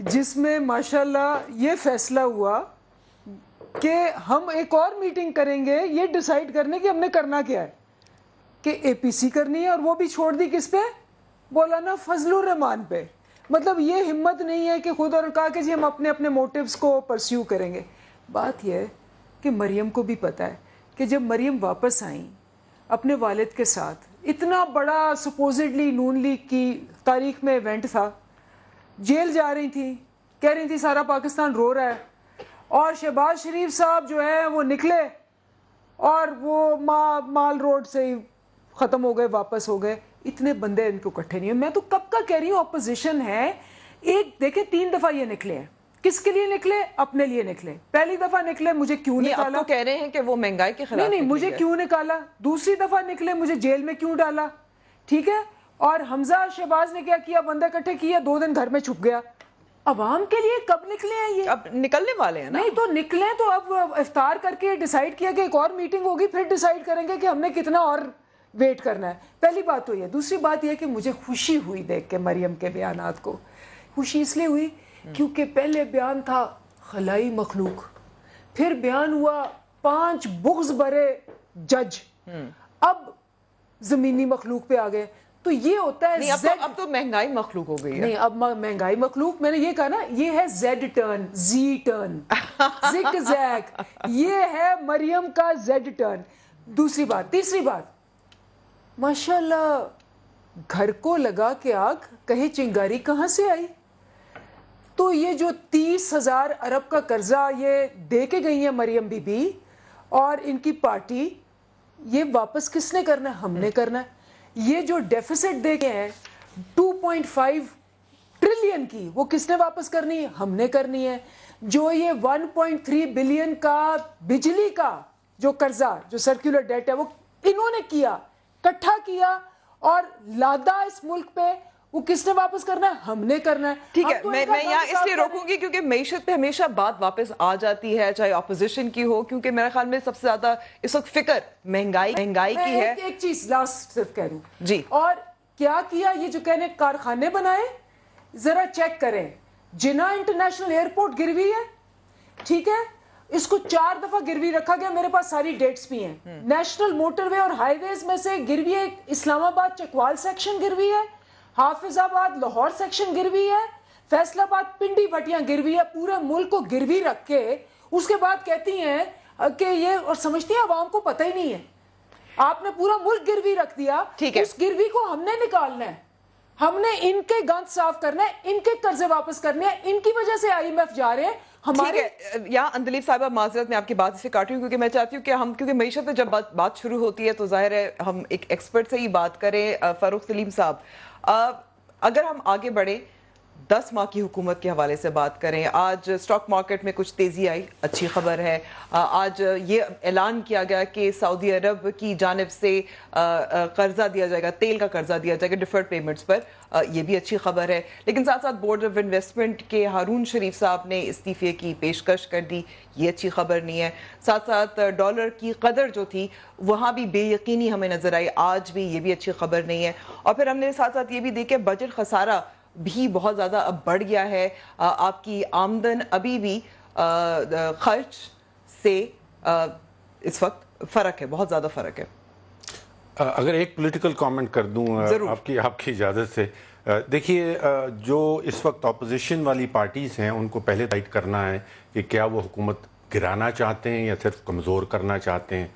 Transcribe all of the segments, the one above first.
جس میں ماشاءاللہ یہ فیصلہ ہوا کہ ہم ایک اور میٹنگ کریں گے یہ ڈیسائیڈ کرنے کہ ہم نے کرنا کیا ہے, کہ اے پی سی کرنی ہے, اور وہ بھی چھوڑ دی کس پہ, مولانا فضل الرحمان پہ. مطلب یہ ہمت نہیں ہے کہ خود اور کہا کہ جی ہم اپنے اپنے موٹیوز کو پرسیو کریں گے. بات یہ ہے کہ مریم کو بھی پتہ ہے کہ جب مریم واپس آئیں اپنے والد کے ساتھ, اتنا بڑا سپوزڈلی نون لیگ کی تاریخ میں ایونٹ تھا, جیل جا رہی تھی, کہہ رہی تھی سارا پاکستان رو رہا ہے, اور شہباز شریف صاحب جو ہے وہ نکلے اور وہ مال روڈ سے ہی ختم ہو گئے, واپس ہو گئے. اتنے بندے ان کو اکٹھے نہیں ہیں. میں تو کب کا کہہ رہی ہوں اپوزیشن ہے. ایک دیکھیں 3 دفعہ یہ نکلے ہیں, کس کے لیے نکلے, اپنے لیے نکلے. پہلی دفعہ نکلے مجھے کیوں نکالا, آپ کہہ رہے ہیں کہ وہ مہنگائی کے خلاف نہیں مجھے کیوں نکالا. دوسری دفعہ نکلے مجھے جیل میں کیوں ڈالا, ٹھیک ہے. اور حمزہ شہباز نے کیا کیا, بندے اکٹھے کیا, 2 دن گھر میں چھپ گیا. عوام کے لیے کب نکلے ہیں یہ, اب نکلنے والے ہیں نا. نہیں تو نکلے تو اب افطار کر کے ڈیسائیڈ کیا کہ ایک اور میٹنگ ہوگی, پھر ڈیسائیڈ کریں گے کہ ہم نے کتنا اور ویٹ کرنا ہے. پہلی بات تو یہ. دوسری بات یہ کہ مجھے خوشی ہوئی دیکھ کے مریم کے بیانات کو. خوشی اس لیے ہوئی کیونکہ پہلے بیان تھا خلائی مخلوق, پھر بیان ہوا 5 بغض برے جج, اب زمینی مخلوق پہ آ گئے. تو یہ ہوتا ہے اب تو مہنگائی مخلوق ہو گئی ہے. نہیں اب مہنگائی مخلوق, میں نے یہ کہا نا, یہ ہے زیڈ ٹرن, زی ٹرن, زگ زیگ, یہ ہے مریم کا زیڈ ٹرن. دوسری بات. تیسری بات, ماشاءاللہ گھر کو لگا کے آگ, کہے چنگاری کہاں سے آئی. تو یہ جو 30,000 ارب کا قرضہ یہ دے کے گئی ہے مریم بی بی اور ان کی پارٹی, یہ واپس کس نے کرنا ہے, ہم نے کرنا ہے. یہ جو ڈیفیسٹ دے گئے ہیں 2.5 ٹریلین کی, وہ کس نے واپس کرنی ہے, ہم نے کرنی ہے. جو یہ 1.3 بلین کا بجلی کا جو قرضہ جو سرکولر ڈیٹ ہے وہ انہوں نے کیا, اکٹھا کیا اور لادا اس ملک پہ, وہ کس نے واپس کرنا ہے, ہم نے کرنا ہے. ٹھیک ہے, میں یہاں اس لیے روکوں گی کیونکہ معیشت پہ ہمیشہ بات واپس آ جاتی ہے, چاہے اپوزیشن کی ہو, کیونکہ میرے خیال میں سب سے زیادہ اس وقت فکر مہنگائی کی ہے. ایک چیز لاسٹ صرف کہہ دوں جی, اور کیا کیا یہ جو کہنے کارخانے بنائے, ذرا چیک کریں. جنہ انٹرنیشنل ایئرپورٹ گروی ہے, ٹھیک ہے, اس کو 4 دفعہ گروی رکھا گیا, میرے پاس ساری ڈیٹس بھی ہیں. نیشنل موٹر وے اور ہائی ویز میں سے گروی ہے, اسلام آباد چکوال سیکشن گروی ہے, حافظ آباد لاہور سیکشن گروی ہے, فیصل آباد پنڈی بھٹیاں گروی ہے. پورے ملک کو گروی رکھ کے اس کے بعد کہتی ہیں کہ یہ, اور سمجھتی ہیں عوام کو پتہ ہی نہیں ہے. آپ نے پورا ملک گروی رکھ دیا, اس گروی کو ہم نے نکالنا ہے, ہم نے ان کے گند صاف کرنا ہے, ان کے قرضے واپس کرنے ہیں. ان کی وجہ سے IMF جا رہے ہیں ہمارے. یہاں اندلیب صاحبہ معذرت میں آپ کی بات سے کاٹ رہی ہوں کیونکہ میں چاہتی ہوں کہ ہم, کیونکہ معیشت میں جب بات شروع ہوتی ہے تو ظاہر ہے ہم ایک ایکسپرٹ سے ہی بات کریں. فاروق سلیم صاحب, اگر ہم آگے بڑھیں 10 ماہ کی حکومت کے حوالے سے بات کریں, آج سٹاک مارکیٹ میں کچھ تیزی آئی, اچھی خبر ہے. آج یہ اعلان کیا گیا کہ سعودی عرب کی جانب سے قرضہ دیا جائے گا, تیل کا قرضہ دیا جائے گا ڈیفرڈ پیمنٹس پر, یہ بھی اچھی خبر ہے. لیکن ساتھ ساتھ بورڈ آف انویسٹمنٹ کے ہارون شریف صاحب نے استعفے کی پیشکش کر دی, یہ اچھی خبر نہیں ہے. ساتھ ساتھ ڈالر کی قدر جو تھی وہاں بھی بے یقینی ہمیں نظر آئی, آج بھی, یہ بھی اچھی خبر نہیں ہے. اور پھر ہم نے ساتھ ساتھ یہ بھی دیکھا بجٹ خسارہ بھی بہت زیادہ اب بڑھ گیا ہے. آپ کی آمدن ابھی بھی خرچ سے اس وقت فرق ہے, بہت زیادہ فرق ہے. اگر ایک پولیٹیکل کامنٹ کر دوں آپ کی اجازت سے, دیکھیے جو اس وقت اپوزیشن والی پارٹیز ہیں ان کو پہلے ڈیسائیڈ کرنا ہے کہ کیا وہ حکومت گرانا چاہتے ہیں یا صرف کمزور کرنا چاہتے ہیں.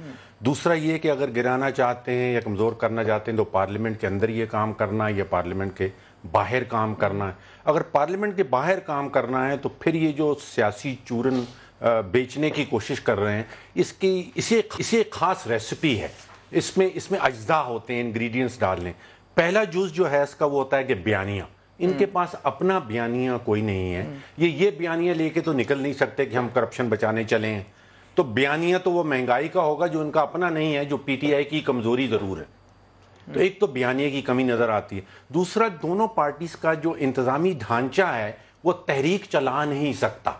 دوسرا یہ کہ اگر گرانا چاہتے ہیں یا کمزور کرنا چاہتے ہیں تو پارلیمنٹ کے اندر یہ کام کرنا ہے یا پارلیمنٹ کے باہر کام کرنا ہے. اگر پارلیمنٹ کے باہر کام کرنا ہے تو پھر یہ جو سیاسی چورن بیچنے کی کوشش کر رہے ہیں, اسے خاص ریسیپی ہے, اس میں اجزاء ہوتے ہیں, انگریڈینٹس ڈالنے. پہلا جز جو ہے اس کا وہ ہوتا ہے کہ بیانیہ. ان کے پاس اپنا بیانیہ کوئی نہیں ہے, یہ بیانیہ لے کے تو نکل نہیں سکتے کہ ہم کرپشن بچانے چلے ہیں. تو بیانیہ تو وہ مہنگائی کا ہوگا جو ان کا اپنا نہیں ہے, جو PTI کی کمزوری ضرور ہے. تو ایک تو بیانیے کی کمی نظر آتی ہے. دوسرا, دونوں پارٹیز کا جو انتظامی ڈھانچہ ہے وہ تحریک چلا نہیں سکتا.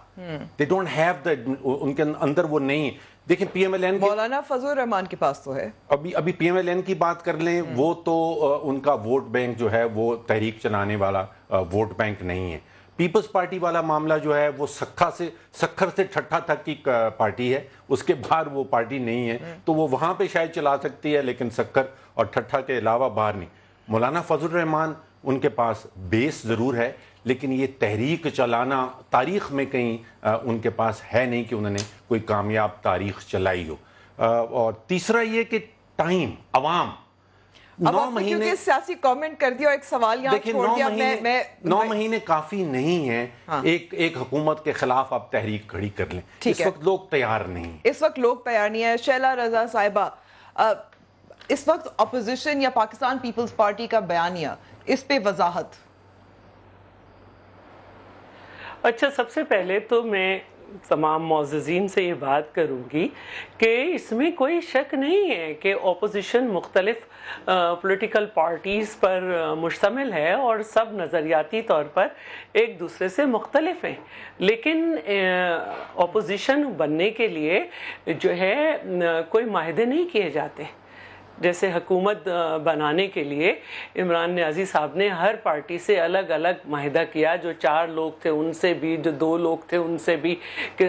they don't have ان کے اندر وہ نہیں. دیکھیں PMLN مولانا فضل الرحمان کے پاس تو ہے. ابھی PMLN کی بات کر لیں, وہ تو ان کا ووٹ بینک جو ہے وہ تحریک چلانے والا ووٹ بینک نہیں ہے. پیپلز پارٹی والا معاملہ جو ہے وہ سکھر سے ٹھٹھا تک کی پارٹی ہے، اس کے باہر وہ پارٹی نہیں ہے، تو وہ وہاں پہ شاید چلا سکتی ہے لیکن سکھر اور ٹھٹھا کے علاوہ باہر نہیں۔ مولانا فضل الرحمان ان کے پاس بیس ضرور ہے، لیکن یہ تحریک چلانا تاریخ میں کہیں ان کے پاس ہے نہیں کہ انہوں نے کوئی کامیاب تاریخ چلائی ہو۔ اور تیسرا یہ کہ ٹائم، عوام، اب آپ نے کیونکہ سیاسی کامنٹ کر دیا اور ایک سوال یہاں چھوڑ دیا، 9 مہینے کافی نہیں ہیں ایک حکومت کے خلاف آپ تحریک کھڑی کر لیں، اس وقت لوگ تیار نہیں، اس وقت لوگ تیار نہیں ہیں۔ شیلا رضا صاحبہ، اس وقت اپوزیشن یا پاکستان پیپلز پارٹی کا بیانیہ، اس پہ وضاحت۔ اچھا، سب سے پہلے تو میں تمام معززین سے یہ بات کروں گی کہ اس میں کوئی شک نہیں ہے کہ اپوزیشن مختلف پولیٹیکل پارٹیز پر مشتمل ہے اور سب نظریاتی طور پر ایک دوسرے سے مختلف ہیں، لیکن اپوزیشن بننے کے لیے جو ہے کوئی معاہدے نہیں کیے جاتے۔ جیسے حکومت بنانے کے لیے عمران نیازی صاحب نے ہر پارٹی سے الگ الگ معاہدہ کیا، جو 4 لوگ تھے ان سے بھی، جو 2 لوگ تھے ان سے بھی،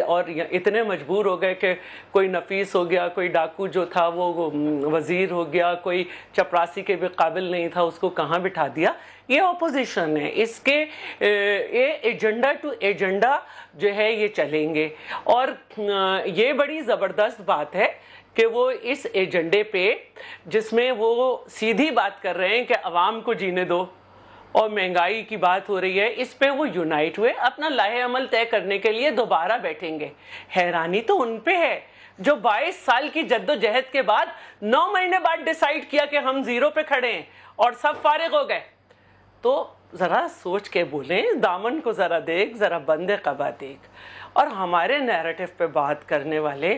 اور اتنے مجبور ہو گئے کہ کوئی نفیس ہو گیا، کوئی ڈاکو جو تھا وہ وزیر ہو گیا، کوئی چپراسی کے بھی قابل نہیں تھا، اس کو کہاں بٹھا دیا۔ یہ اپوزیشن ہے، اس کے یہ ایجنڈا ٹو ایجنڈا جو ہے یہ چلیں گے، اور یہ بڑی زبردست بات ہے کہ وہ اس ایجنڈے پہ جس میں وہ سیدھی بات کر رہے ہیں کہ عوام کو جینے دو اور مہنگائی کی بات ہو رہی ہے، اس پہ وہ یونائٹ ہوئے اپنا لاہے عمل طے کرنے کے لیے دوبارہ بیٹھیں گے۔ حیرانی تو ان پہ ہے جو 22 سال کی جد و جہد کے بعد 9 مہینے بعد ڈیسائیڈ کیا کہ ہم 0 پہ کھڑے ہیں اور سب فارغ ہو گئے۔ تو ذرا سوچ کے بولیں، دامن کو ذرا دیکھ، ذرا بند قبا دیکھ۔ اور ہمارے نیریٹو پہ بات کرنے والے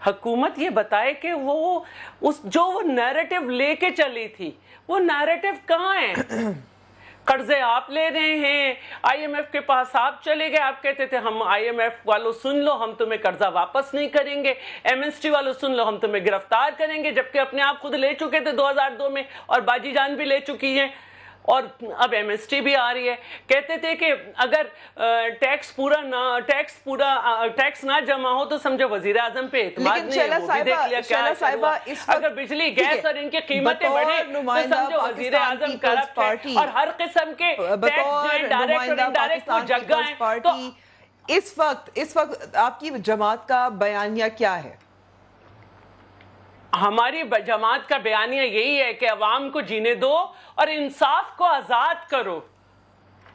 حکومت یہ بتائے کہ وہ جو نیریٹو لے کے چلی تھی وہ نیریٹو کہاں ہے؟ قرضے آپ لے رہے ہیں، آئی ایم ایف کے پاس آپ چلے گئے، آپ کہتے تھے ہم آئی ایم ایف والوں سن لو ہم تمہیں قرضہ واپس نہیں کریں گے، ایم ایس ٹی والوں سن لو ہم تمہیں گرفتار کریں گے، جبکہ اپنے آپ خود لے چکے تھے 2002 میں، اور باجی جان بھی لے چکی ہیں، اور اب ایم ایس ٹی بھی آ رہی ہے۔ کہتے تھے کہ اگر ٹیکس نہ جمع ہو تو سمجھو وزیر اعظم پہ اعتماد نہیں ہے، وہ بھی دیکھ لیا کیا ہوا۔ اگر بجلی گیس اور ان کی قیمتیں بڑھیں تو سمجھو وزیر اعظم کرپٹ ہے، اور ہر قسم کے ٹیکس جو ہے ڈائریکٹ اور انڈائریکٹ وہ جگہ ہیں۔ تو اس وقت آپ کی جماعت کا بیانیہ کیا ہے؟ ہماری جماعت کا بیانیہ یہی ہے کہ عوام کو جینے دو اور انصاف کو آزاد کرو۔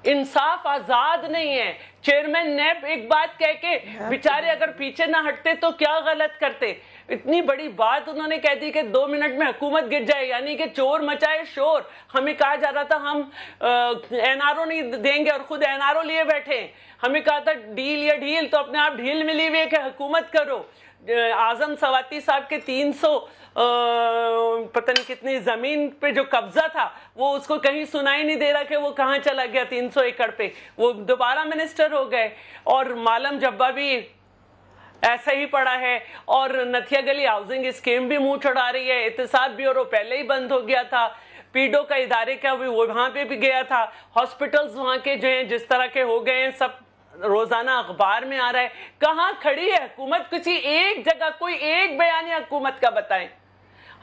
انصاف آزاد نہیں ہے۔ چیئرمین نیب ایک بات کہہ کے بیچارے اگر پیچھے نہ ہٹتے تو کیا غلط کرتے، اتنی بڑی بات انہوں نے کہہ دی کہ 2 منٹ میں حکومت گر جائے، یعنی کہ چور مچائے شور۔ ہمیں کہا جا رہا تھا ہم این آر او نہیں دیں گے اور خود این آر او لیے بیٹھے، ہمیں کہا تھا ڈیل یا ڈھیل، تو اپنے آپ ڈھیل ملی ہوئی ہے کہ حکومت کرو۔ اعظم سواتی صاحب کے 300 پتہ نہیں کتنی زمین پہ جو قبضہ تھا وہ اس کو کہیں سنائی نہیں دے رہا کہ وہ کہاں چلا گیا، 300 ایکڑ پہ وہ دوبارہ منسٹر ہو گئے، اور مالم جبا بھی ایسا ہی پڑا ہے، اور نتھیا گلی ہاؤسنگ اسکیم بھی منہ چڑھا رہی ہے، احتساب بیورو پہلے ہی بند ہو گیا تھا، پیڈو کا ادارے کا بھی وہاں پہ بھی گیا تھا، ہاسپٹلز وہاں کے جو ہیں جس طرح کے ہو گئے ہیں سب روزانہ اخبار میں آ رہا ہے۔ کہاں کھڑی ہے حکومت؟ کسی ایک جگہ کوئی ایک بیانیہ حکومت کا بتائیں۔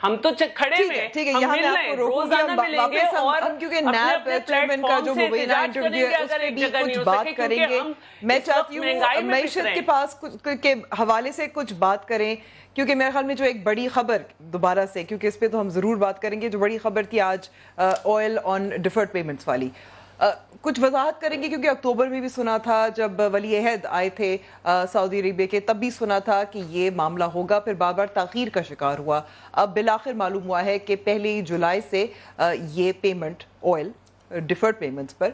ہم تو کھڑے میں ہم مل رہے ہیں، روزانہ ملیں گے، اور کیونکہ نیب چیئرمین کا جو مبینہ انٹرویو ہے اس پہ بھی کچھ بات کریں گے۔ میں چاہتی ہوں معیشت کے پاس کے حوالے سے کچھ بات کریں، کیونکہ میرے خیال میں جو ایک بڑی خبر دوبارہ سے، کیونکہ اس پہ تو ہم ضرور بات کریں گے، جو بڑی خبر تھی آج آئل آن ڈیفرڈ پیمنٹس والی، کچھ وضاحت کریں گے، کیونکہ اکتوبر میں بھی سنا تھا جب ولی عہد آئے تھے سعودی عربیہ کے، تب بھی سنا تھا کہ یہ معاملہ ہوگا، پھر بار بار تاخیر کا شکار ہوا۔ اب بالآخر معلوم ہوا ہے کہ 1 جولائی سے یہ پیمنٹ آئل ڈیفرڈ پیمنٹس پر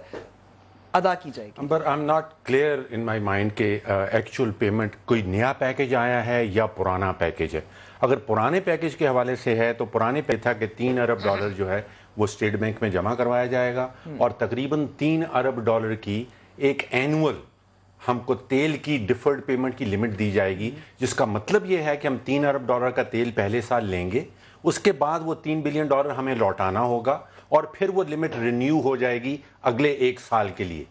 ادا کی جائے گی۔ پر I am not clear in my mind کہ ایکچوئل پیمنٹ کوئی نیا پیکیج آیا ہے یا پرانا پیکیج ہے۔ اگر پرانے پیکیج کے حوالے سے ہے تو پرانے پہ تھا کہ $3 ارب جو ہے وہ اسٹیٹ بینک میں جمع کروایا جائے گا، اور تقریباً $3 ارب کی ایک اینول ہم کو تیل کی ڈیفرڈ پیمنٹ کی لمٹ دی جائے گی، جس کا مطلب یہ ہے کہ ہم $3 ارب کا تیل پہلے سال لیں گے، اس کے بعد وہ $3 بلین ہمیں لوٹانا ہوگا، اور پھر وہ لمٹ رینیو ہو جائے گی اگلے 1 سال کے لیے۔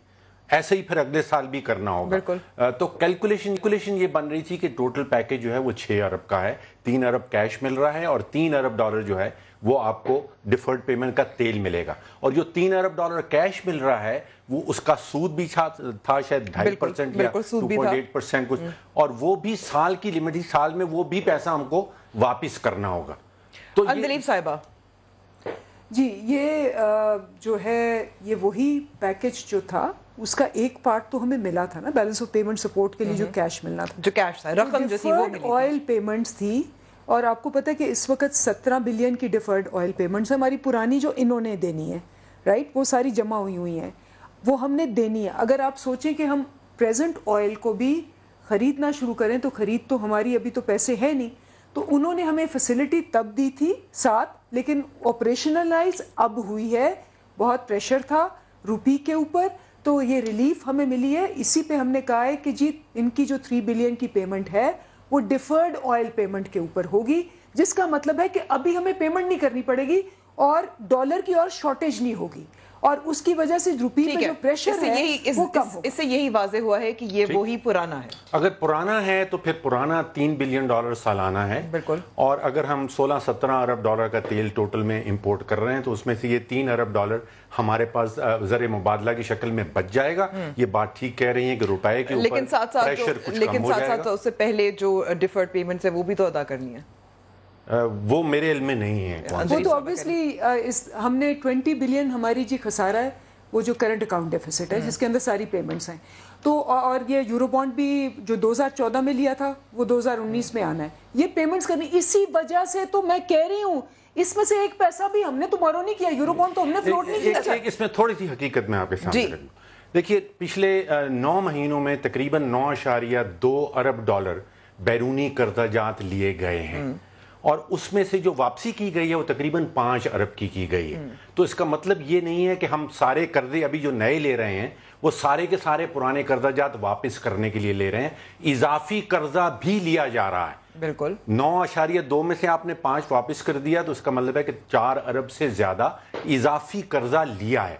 ایسے ہی پھر اگلے سال بھی کرنا ہوگا. تو کیلکولیشن یہ بن رہی تھی کہ ٹوٹل پیکج جو ہے وہ 6 ارب کا ہے, 3 ارب کیش مل رہا ہے اور 3 ارب ڈالر جو ہے وہ آپ کو ڈیفرڈ پیمنٹ کا تیل ملے گا. اور جو 3 ارب ڈالر کیش مل رہا ہے وہ اس کا سود بھی تھا شاید 2.5% یا 2.8% کچھ, اور وہ بھی سال کی لمٹ ہی, سال میں وہ بھی پیسہ ہم کو واپس کرنا ہوگا. تو اندلیب صاحبہ جی, یہ جو ہے یہ وہی پیکج جو تھا اس کا ایک پارٹ تو ہمیں ملا تھا نا, بیلنس آف پیمنٹ سپورٹ کے لیے جو کیش ملنا تھا, جو کیش تھا, رقم جو تھی وہ ملی تھی. آئل پیمنٹس تھی, اور آپ کو پتہ ہے کہ اس وقت 17 بلین کی ڈیفرڈ آئل پیمنٹس ہماری پرانی جو انہوں نے دینی ہے, رائٹ, وہ ساری جمع ہوئی ہیں, وہ ہم نے دینی ہے. اگر آپ سوچیں کہ ہم پریزنٹ آئل کو بھی خریدنا شروع کریں تو خرید تو ہماری ابھی تو پیسے ہے نہیں, تو انہوں نے ہمیں فیسلٹی تب دی تھی ساتھ, لیکن آپریشنلائز اب ہوئی ہے. بہت پریشر تھا روپی کے اوپر, تو یہ ریلیف ہمیں ملی ہے. اسی پہ ہم نے کہا ہے کہ جی ان کی جو 3 بلین کی پیمنٹ ہے وہ ڈیفرڈ آئل پیمنٹ کے اوپر ہوگی, جس کا مطلب ہے کہ ابھی ہمیں پیمنٹ نہیں کرنی پڑے گی اور ڈالر کی اور شارٹیج نہیں ہوگی, اور اس کی وجہ سے روپی پہ جو پریشر ہے وہ کم ہوگا. اس سے یہی واضح ہوا ہے کہ یہ وہی پرانا ہے. اگر پرانا ہے تو پھر پرانا 3 بلین ڈالر سالانہ ہے. بالکل. اور اگر ہم 16-17 ارب ڈالر کا تیل ٹوٹل میں امپورٹ کر رہے ہیں تو اس میں سے یہ 3 ارب ڈالر ہمارے پاس زر مبادلہ کی شکل میں بچ جائے گا. یہ بات ٹھیک کہہ رہی ہیں کہ روپے کے اوپر پریشر کچھ کم ہو جائے گا. اس سے پہلے جو ڈیفرڈ پیمنٹس ہے وہ بھی تو ادا کرنی ہے. وہ میرے علم میں نہیں ہے. وہ تو obviously ہم نے 20 بلین ہماری جی خسارہ ہے, وہ جو کرنٹ اکاؤنٹ ڈیفیسٹ ہے جس کے اندر ساری پیمنٹس ہیں. تو اور یہ یورو بانڈ بھی جو 2014 میں لیا تھا وہ 2019 میں آنا ہے, یہ پیمنٹس کرنی. اسی وجہ سے تو میں کہہ رہی ہوں اس میں سے ایک پیسہ بھی ہم نے تو بورو نہیں کیا, یورو بانڈ تو ہم نے فلوٹ نہیں کیا. اس میں تھوڑی سی حقیقت میں آپ کے سامنے رکھ دوں. دیکھیے پچھلے 9 مہینوں میں تقریباً 9.2 ارب ڈالر بیرونی قرضہ جات لیے گئے ہیں, اور اس میں سے جو واپسی کی گئی ہے وہ تقریباً 5 ارب کی گئی ہے. تو اس کا مطلب یہ نہیں ہے کہ ہم سارے قرضے ابھی جو نئے لے رہے ہیں وہ سارے کے سارے پرانے قرضہ جات واپس کرنے کے لیے لے رہے ہیں. اضافی قرضہ بھی لیا جا رہا ہے. بالکل. 9.2 میں سے آپ نے 5 واپس کر دیا تو اس کا مطلب ہے کہ 4 ارب سے زیادہ اضافی قرضہ لیا ہے.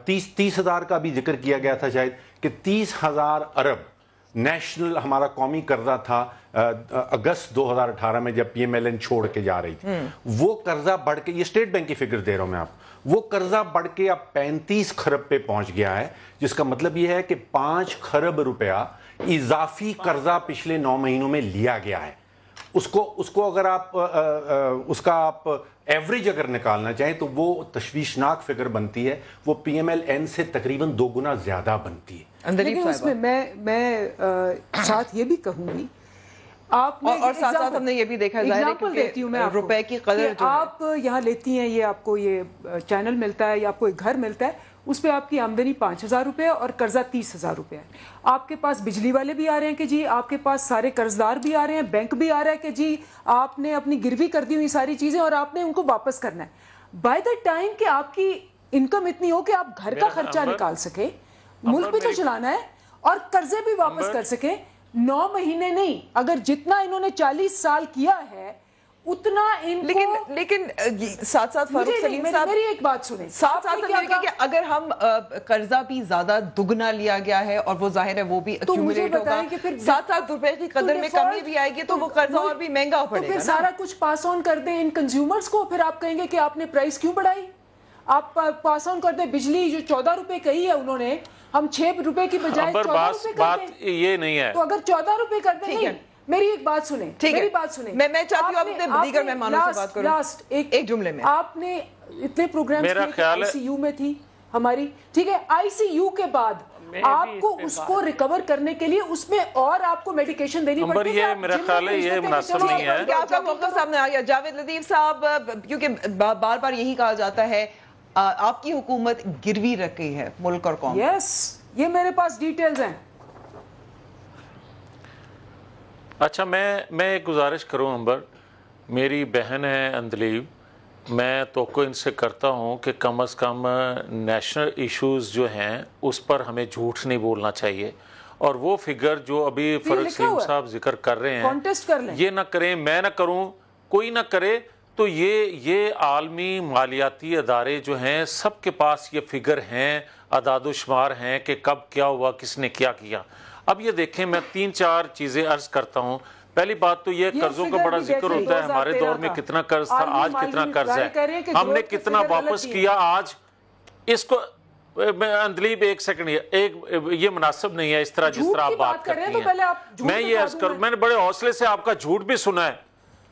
30,000 کا بھی ذکر کیا گیا تھا شاید, کہ 30,000 ارب نیشنل ہمارا قومی قرضہ تھا اگست 2018 میں جب پی ایم ایل این چھوڑ کے جا رہی تھی. وہ قرضہ بڑھ کے, یہ اسٹیٹ بینک کی فگر دے رہا ہوں میں آپ, وہ قرضہ بڑھ کے اب 35 خرب پہ پہنچ گیا ہے, جس کا مطلب یہ ہے کہ 5 خرب روپیہ اضافی قرضہ پچھلے 9 مہینوں میں لیا گیا ہے. اس کو اگر آپ اس کا آپ ایوریج اگر نکالنا چاہیں تو وہ تشویشناک فگر بنتی ہے, وہ پی ایم ایل این سے تقریباً 2 گنا زیادہ بنتی ہے. لیکن اس میں ساتھ یہ بھی کہوں گی, آپ نے اور ساتھ ساتھ ہم نے یہ بھی دیکھا ظاہر ہے کہ روپے کی قدر جو آپ یہاں لیتی ہیں, یہ آپ کو یہ چینل ملتا ہے یا آپ کو ایک گھر ملتا ہے, اس پہ آپ کی آمدنی 5,000 روپے اور قرضہ 30,000 روپے ہے. آپ کے پاس بجلی والے بھی آ رہے ہیں کہ جی, آپ کے پاس سارے قرضدار بھی آ رہے ہیں, بینک بھی آ رہا ہے کہ جی آپ نے اپنی گروی کر دی ہوئی ساری چیزیں اور آپ نے ان کو واپس کرنا ہے. بائی دا ٹائم کہ آپ کی انکم اتنی ہو کہ آپ گھر کا خرچہ نکال سکیں, ملک بھی تو چلانا ہے, اور قرضے بھی واپس کر سکیں. 9 مہینے نہیں, اگر جتنا انہوں نے 40 سال کیا ہے اتنا ان کو. لیکن ساتھ ساتھ فاروق سلیم صاحب میری ایک بات سنیں, ساتھ کہ اگر ہم قرضہ بھی زیادہ دگنا لیا گیا ہے اور وہ ظاہر ہے وہ بھی ایکیومولیٹ ہوگا, ساتھ ساتھ روپے کی قدر میں کمی بھی آئے گی تو وہ قرضہ اور بھی مہنگا پڑے گا. پھر سارا کچھ پاس آن کر دیں ان کنزیومرز کو, پھر آپ کہیں گے کہ آپ نے پرائس کیوں بڑھائی. آپ پاس آن کر دیں بجلی جو 14 روپے کہی ہے انہوں نے, ہم 6 روپے کی بجائے 14 روپے کر دیں. یہ نہیں ہے تو اگر 14 روپے کر دیں. نہیں, میری ایک بات سنیں, میری بات سنیں. میں چاہتی ہوں آپ نے دیگر مہمانوں سے بات کروں. لاسٹ ایک جملے میں, آپ نے اتنے پروگرامز آئی سی یو میں تھی ہماری, ٹھیک ہے, آئی سی یو کے بعد آپ کو اس کو ریکور کرنے کے لیے اس میں اور آپ کو میڈیکیشن دینی پڑتی ہے. میرا خیال ہے یہ مناسب نہیں ہے. آپ کا موقف سامنے آ گیا. جاوید لطیف صاحب, کیونکہ بار بار یہی کہا جاتا ہے آپ کی حکومت گروی رکھی ہے ملک اور قوم. یس, یہ میرے پاس ڈیٹیلز ہیں. اچھا, میں ایک گزارش کروں امبر, میری بہن ہے اندلیب, میں توقع ان سے کرتا ہوں کہ کم از کم نیشنل ایشوز جو ہیں اس پر ہمیں جھوٹ نہیں بولنا چاہیے, اور وہ فگر جو ابھی فاروق سلیم صاحب ذکر کر رہے ہیں کانٹیسٹ کر لیں, یہ نہ کریں, میں نہ کروں, کوئی نہ کرے, تو یہ عالمی مالیاتی ادارے جو ہیں سب کے پاس یہ فگر ہیں، اعداد و شمار ہیں کہ کب کیا ہوا، کس نے کیا کیا۔ اب یہ دیکھیں، میں 3-4 چیزیں عرض کرتا ہوں۔ پہلی بات تو یہ قرضوں کا بڑا ذکر ہوتا ہے، ہمارے دور میں کتنا قرض تھا، آج کتنا قرض ہے، ہم نے کتنا واپس کیا آج۔ اس کو اندلیب ایک سیکنڈ، یہ مناسب نہیں ہے اس طرح جس طرح آپ بات کرتی ہیں۔ میں یہ عرض کروں، میں نے بڑے حوصلے سے آپ کا جھوٹ بھی سنا ہے،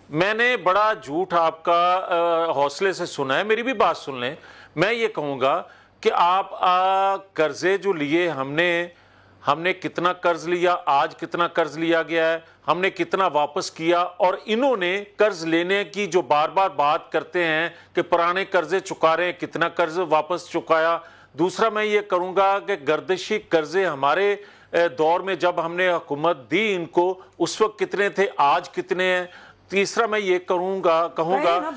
میں نے بڑا جھوٹ آپ کا حوصلے سے سنا ہے، میری بھی بات سن لیں۔ میں یہ کہوں گا کہ آپ قرضے جو لیے ہم نے کتنا قرض لیا، آج کتنا قرض لیا گیا ہے، ہم نے کتنا واپس کیا، اور انہوں نے قرض لینے کی جو بار بار بات کرتے ہیں کہ پرانے قرضے چکا رہے ہیں، کتنا قرض واپس چکایا۔ دوسرا میں یہ کروں گا کہ گردشی قرضے ہمارے دور میں جب ہم نے حکومت دی ان کو، اس وقت کتنے تھے، آج کتنے ہیں۔ تیسرا میں یہ کہوں گا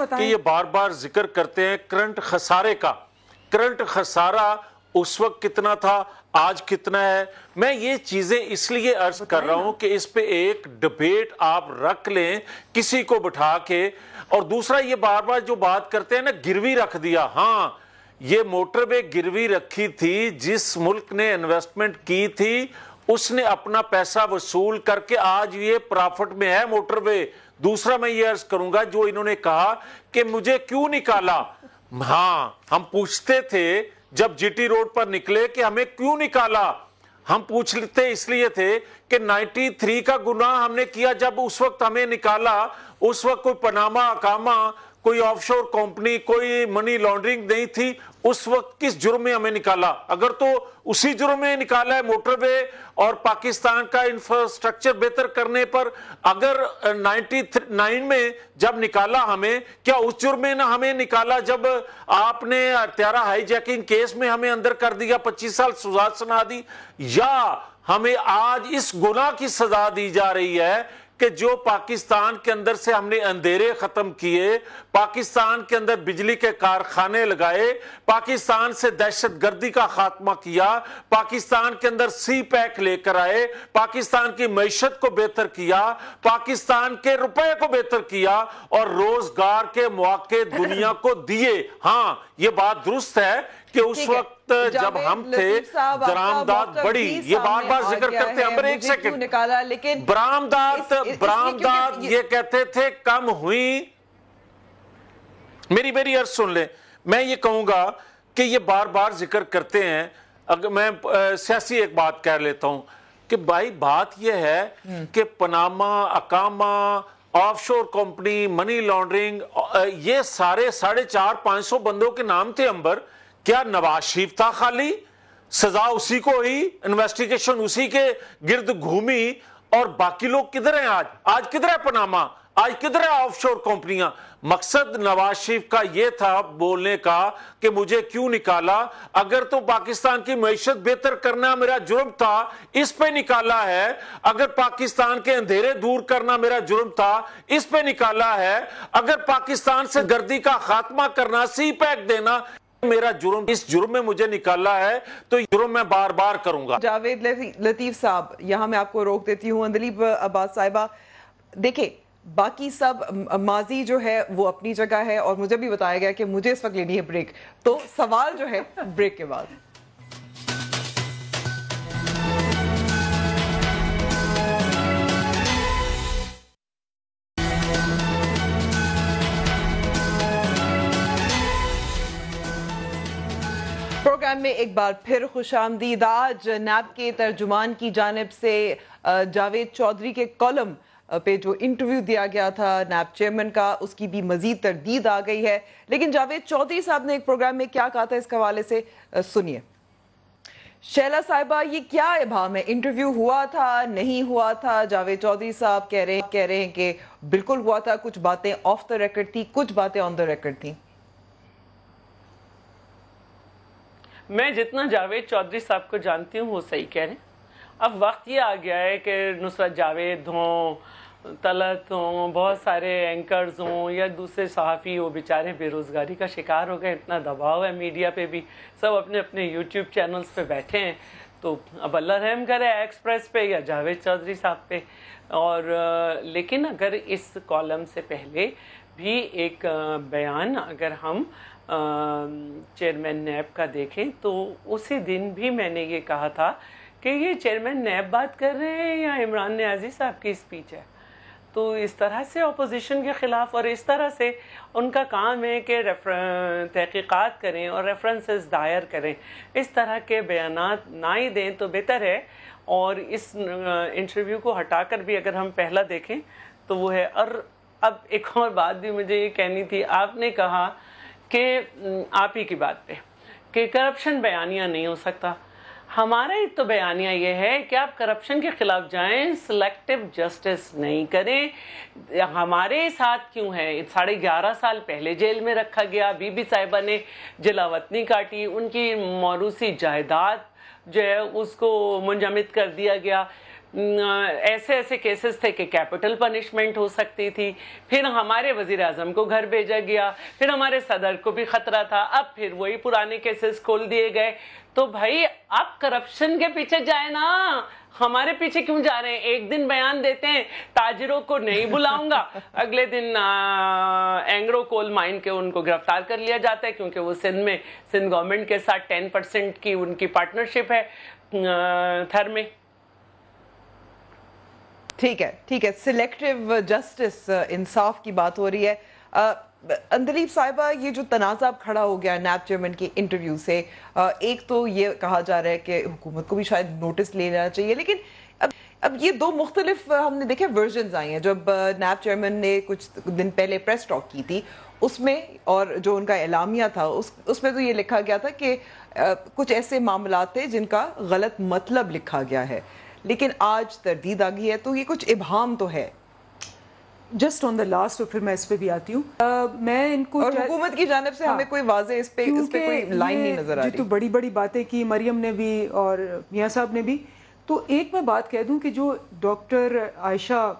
کہ یہ بار بار ذکر کرتے ہیں کرنٹ خسارے کا، کرنٹ خسارہ اس وقت کتنا تھا، آج کتنا ہے۔ میں یہ چیزیں اس لیے عرض کر رہا ہوں کہ اس پہ ایک ڈبیٹ آپ رکھ لیں کسی کو بٹھا کے۔ اور دوسرا یہ بار بار جو بات کرتے ہیں نا، گروی رکھ دیا، ہاں یہ موٹر وے گروی رکھی تھی، جس ملک نے انویسٹمنٹ کی تھی اس نے اپنا پیسہ وصول کر کے آج یہ پرافٹ میں ہے موٹر وے۔ دوسرا میں یہ عرض کروں گا، جو انہوں نے کہا کہ مجھے کیوں نکالا، ہاں ہم پوچھتے تھے جب جی ٹی روڈ پر نکلے کہ ہمیں کیوں نکالا، ہم پوچھتے اس لیے تھے کہ 93 کا گناہ ہم نے کیا، جب اس وقت ہمیں نکالا اس وقت کوئی پاناما اقامہ، کوئی آف شور کمپنی، کوئی منی لانڈرنگ نہیں تھی، اس وقت کس جرم میں ہمیں نکالا؟ اگر تو اسی جرم میں نکالا ہے موٹر وے اور پاکستان کا انفراسٹرکچر بہتر کرنے پر، اگر 99 میں جب نکالا ہمیں، کیا اس جرم میں نہ ہمیں نکالا جب آپ نے طیارہ ہائی جیکنگ کیس میں ہمیں اندر کر دیا، 25 سال سزا سنا دی؟ یا ہمیں آج اس گناہ کی سزا دی جا رہی ہے کہ جو پاکستان کے اندر سے ہم نے اندھیرے ختم کیے، پاکستان کے اندر بجلی کے کارخانے لگائے، پاکستان سے دہشت گردی کا خاتمہ کیا، پاکستان کے اندر سی پیک لے کر آئے، پاکستان کی معیشت کو بہتر کیا، پاکستان کے روپے کو بہتر کیا اور روزگار کے مواقع دنیا کو دیے۔ ہاں یہ بات درست ہے کہ اس وقت جب ہم تھے درآمدات بڑی، یہ بار بار ذکر کرتے ہیں، ایک سیکنڈ، لیکن برآمدات یہ کہتے تھے کم ہوئی۔ میری عرض سن لیں، میں یہ کہوں گا کہ یہ بار بار ذکر کرتے ہیں، اگر میں سیاسی ایک بات کہہ لیتا ہوں کہ بھائی بات یہ ہے کہ پاناما اقامہ، آف شور کمپنی، منی لانڈرنگ، یہ سارے 450-500 بندوں کے نام تھے انبر۔ کیا نواز شریف تھا خالی؟ سزا اسی کو ہی، انویسٹیگیشن اسی کے گرد گھومی، اور باقی لوگ کدھر ہیں آج کدھر ہے پاناما، آج کدھر ہے آف شور کمپنیاں؟ مقصد نواز شریف کا یہ تھا بولنے کا کہ مجھے کیوں نکالا، اگر تو پاکستان کی معیشت بہتر کرنا میرا جرم تھا اس پہ نکالا ہے، اگر پاکستان کے اندھیرے دور کرنا میرا جرم تھا اس پہ نکالا ہے، اگر پاکستان سے گردی کا خاتمہ کرنا، سی پیک دینا میرا جرم، اس جرم میں مجھے نکالا ہے تو جرم میں بار بار کروں گا۔ جاوید لطیف صاحب، یہاں میں آپ کو روک دیتی ہوں۔ اندلیب عباس صاحبہ، دیکھیں باقی سب ماضی جو ہے وہ اپنی جگہ ہے، اور مجھے بھی بتایا گیا کہ مجھے اس وقت لینی ہے بریک، تو سوال جو ہے بریک کے بعد۔ پروگرام میں ایک بار پھر خوش آمدید۔ آج نیب کے ترجمان کی جانب سے جاوید چودھری کے کالم پہ جو انٹرویو دیا گیا تھا نیب چیئرمین کا، اس کی بھی مزید تردید آ گئی ہے، لیکن جاوید چودھری صاحب نے ایک پروگرام میں کیا کہا تھا اس حوالے سے سنیے۔ شیلا صاحبہ، یہ کیا ابہام ہے؟ انٹرویو ہوا تھا، نہیں ہوا تھا؟ جاوید چودھری صاحب کہہ رہے ہیں کہ بالکل ہوا تھا، کچھ باتیں آف دا ریکارڈ تھی، کچھ باتیں آن دا ریکارڈ تھیں۔ میں جتنا جاوید چودھری صاحب کو جانتی ہوں وہ صحیح کہہ رہے ہیں۔ اب وقت یہ آ گیا ہے کہ نصرت جاوید ہوں، طلعت ہوں، بہت سارے اینکرز ہوں یا دوسرے صحافی ہو، بیچارے بے روزگاری کا شکار ہو گئے، اتنا دباؤ ہے میڈیا پہ بھی، سب اپنے اپنے یوٹیوب چینلز پہ بیٹھے ہیں، تو اب اللہ رحم کرے ایکسپریس پہ یا جاوید چودھری صاحب پہ۔ اور لیکن اگر اس کالم سے پہلے بھی ایک بیان اگر ہم چیئرمین نیب کا دیکھیں تو اسی دن بھی میں نے یہ کہا تھا کہ یہ چیئرمین نیب بات کر رہے ہیں یا عمران نیازی صاحب کی اسپیچ ہے. تو اس طرح سے اپوزیشن کے خلاف اور اس طرح سے ان کا کام ہے کہ تحقیقات کریں اور ریفرنسز دائر کریں. اس طرح کے بیانات نہ ہی دیں تو بہتر ہے. اور اس انٹرویو کو ہٹا کر بھی اگر ہم پہلا دیکھیں تو وہ ہے. اور اب ایک اور بات بھی مجھے یہ کہنی تھی. آپ نے کہا کہ آپ ہی کی بات پہ کہ کرپشن بیانیہ نہیں ہو سکتا. ہمارا ہی تو بیانیہ یہ ہے کہ آپ کرپشن کے خلاف جائیں, سلیکٹیو جسٹس نہیں کریں. ہمارے ساتھ کیوں ہے؟ 11.5 سال پہلے جیل میں رکھا گیا, بی بی صاحبہ نے جلاوطنی کاٹی, ان کی موروثی جائیداد جو ہے اس کو منجمد کر دیا گیا. ایسے کیسز تھے کہ کیپٹل پنشمنٹ ہو سکتی تھی. پھر ہمارے وزیر اعظم کو گھر بھیجا گیا, پھر ہمارے صدر کو بھی خطرہ تھا, اب پھر وہی پرانے کیسز کھول دیے گئے. تو بھائی آپ کرپشن کے پیچھے جائیں نا, ہمارے پیچھے کیوں جا رہے ہیں؟ ایک دن بیان دیتے ہیں تاجروں کو نہیں بلاؤں گا, اگلے دن اینگرو کول مائن کے ان کو گرفتار کر لیا جاتا ہے کیونکہ وہ سندھ گورنمنٹ کے ساتھ 10% کی ان کی پارٹنرشپ ہے تھر میں. ٹھیک ہے, سلیکٹیو جسٹس, انصاف کی بات ہو رہی ہے. اندلیب صاحبہ, یہ جو تنازع کھڑا ہو گیا نیب چیئرمین کے انٹرویو سے, ایک تو یہ کہا جا رہا ہے کہ حکومت کو بھی شاید نوٹس لے لینا چاہیے, لیکن اب یہ دو مختلف ہم نے دیکھے ورژنز آئی ہیں. جب نیب چیئرمین نے کچھ دن پہلے پریس ٹاک کی تھی اس میں, اور جو ان کا اعلامیہ تھا اس میں تو یہ لکھا گیا تھا کہ کچھ ایسے معاملات تھے جن کا غلط مطلب لکھا گیا ہے, لیکن آج تردید آ گئی ہے. تو یہ کچھ ابہام تو ہے. جسٹ آن دا لاسٹ, اور پھر میں اس پہ بھی آتی ہوں. میں ان کو, اور حکومت کی جانب سے ہمیں کوئی واضح اس پہ کوئی لائن نہیں نظر آ رہی. تو بڑی بڑی باتیں کی مریم نے بھی اور میاں صاحب نے بھی. تو ایک میں بات کہہ دوں کہ جو ڈاکٹر عائشہ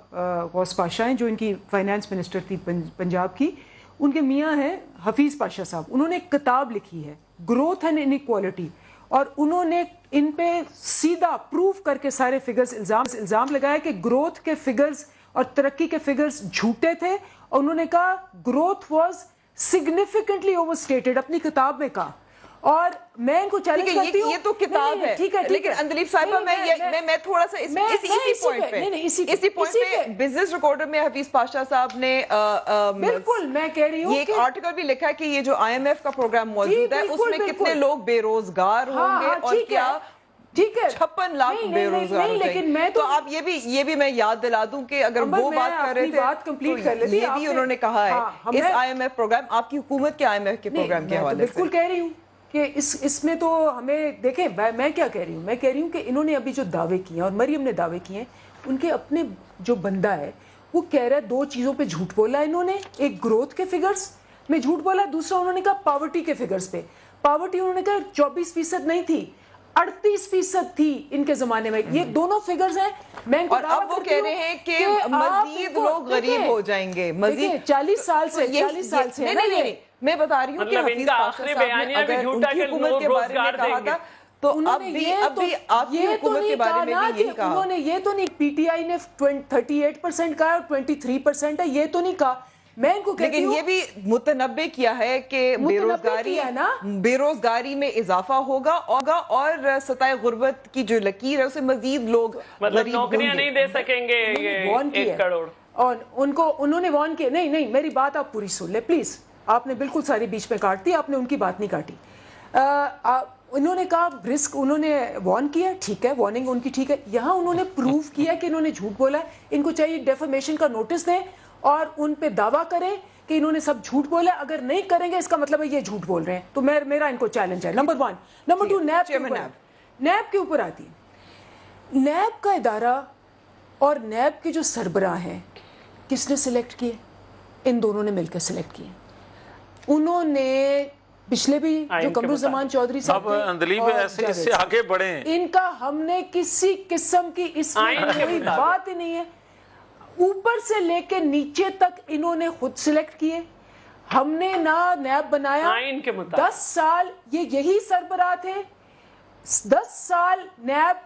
غوث پاشا ہیں, جو ان کی فائنانس منسٹر تھی پنجاب کی, ان کے میاں ہیں حفیظ پاشا صاحب. انہوں نے ایک کتاب لکھی ہے گروتھ اینڈ انیکوالٹی, اور انہوں نے ان پہ سیدھا پروف کر کے سارے فگرز الزام لگایا کہ گروتھ کے فگرز اور ترقی کے فگرز جھوٹے تھے, اور انہوں نے کہا growth was significantly over stated, اپنی کتاب میں کہا. اور میں ان کو چیلنج کرتی ہوں, یہ تو کتاب ہے, لیکن اندلیب صاحبہ میں تھوڑا سا اسی پوائنٹ پہ بزنس ریکارڈر میں حفیظ پاشا صاحب نے بالکل, میں کہہ رہی ہوں یہ ایک آرٹیکل بھی لکھا ہے کہ یہ جو IMF کا پروگرام موجود ہے اس میں کتنے لوگ بے روزگار ہوں گے, اور کیا 56 لاکھ بے روزگار ہو جائیں گے. تو آپ یہ بھی میں یاد دلا دوں کہ اگر وہ بات کر رہے تھے تو یہ بھی انہوں نے کہا ہے اس IMF پروگرام, آپ کی حکومت کے IMF کے پروگرام کے حوالے سے. بالکل کہہ رہی ہوں کہ اس میں تو ہمیں دیکھیں, میں کیا کہہ رہی ہوں, میں کہہ رہی ہوں کہ انہوں نے ابھی جو دعوے کیے ہیں اور مریم نے دعوے کیے ہیں, ان کے اپنے جو بندہ ہے وہ کہہ رہا ہے 2 چیزوں پہ جھوٹ بولا انہوں نے. ایک گروتھ کے فگرز میں جھوٹ بولا, دوسرا انہوں نے کہا پاورٹی کے فگرز پہ. پاورٹی انہوں نے کہا 24% نہیں تھی, 38% تھی ان کے زمانے میں. یہ دونوں فگرز ہیں. اور اب وہ کہہ رہے ہیں کہ مزید لوگ غریب ہو جائیں گے, مزید 40 سال سے نہیں, میں بتا رہی ہوں کہ حفیظ پاشا صاحب نے اگر ان کی حکومت کے بارے میں کہا تھا تو اب بھی آپ کی حکومت کے بارے میں بھی یہی کہا. انہوں نے یہ تو نہیں, پی ٹی آئی نے 38% کہا اور 23% ہے, یہ تو نہیں کہا. میں ان کو کہتی ہوں, لیکن یہ بھی متنبع کیا ہے کہ بے روزگاری میں اضافہ ہوگا اور سطح غربت کی جو لکیر ہے اسے مزید لوگ غریب نوکریاں نہیں دے سکیں گے 1 کروڑ. اور انہوں نے وارن کیا. نہیں, میری بات آپ پوری سن لیں پلیز. آپ نے بالکل ساری بیچ میں کاٹ دی, آپ نے ان کی بات نہیں کاٹی. انہوں نے کہا رسک, انہوں نے وارن کیا, ٹھیک ہے, وارننگ ان کی ٹھیک ہے. یہاں انہوں نے پروف کیا کہ انہوں نے جھوٹ بولا ہے. ان کو چاہیے ڈیفیمیشن کا نوٹس دیں اور ان پہ دعویٰ کریں کہ انہوں نے سب جھوٹ بولا. اگر نہیں کریں گے اس کا مطلب ہے یہ جھوٹ بول رہے ہیں. تو میرا ان کو چیلنج ہے. نمبر 1. نمبر 2, نیب کے اوپر آتی ہے. نیب کا ادارہ اور نیب کے جو سربراہ ہیں کس نے سلیکٹ کیے؟ ان دونوں نے مل کر سلیکٹ کیے. انہوں نے پچھلے بھی جو قمرالزمان چودھری صاحب اس سے آگے بڑھیں, ان کا ہم نے کسی قسم کی اس میں کوئی بات ہی نہیں ہے. اوپر سے لے کے نیچے تک انہوں نے خود سلیکٹ کیے. ہم نے نہ نیب بنایا. 10 سال یہ یہی سربراہ تھے. 10 سال نیب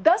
10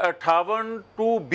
58(2)B,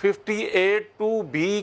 58(2)B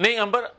نہیں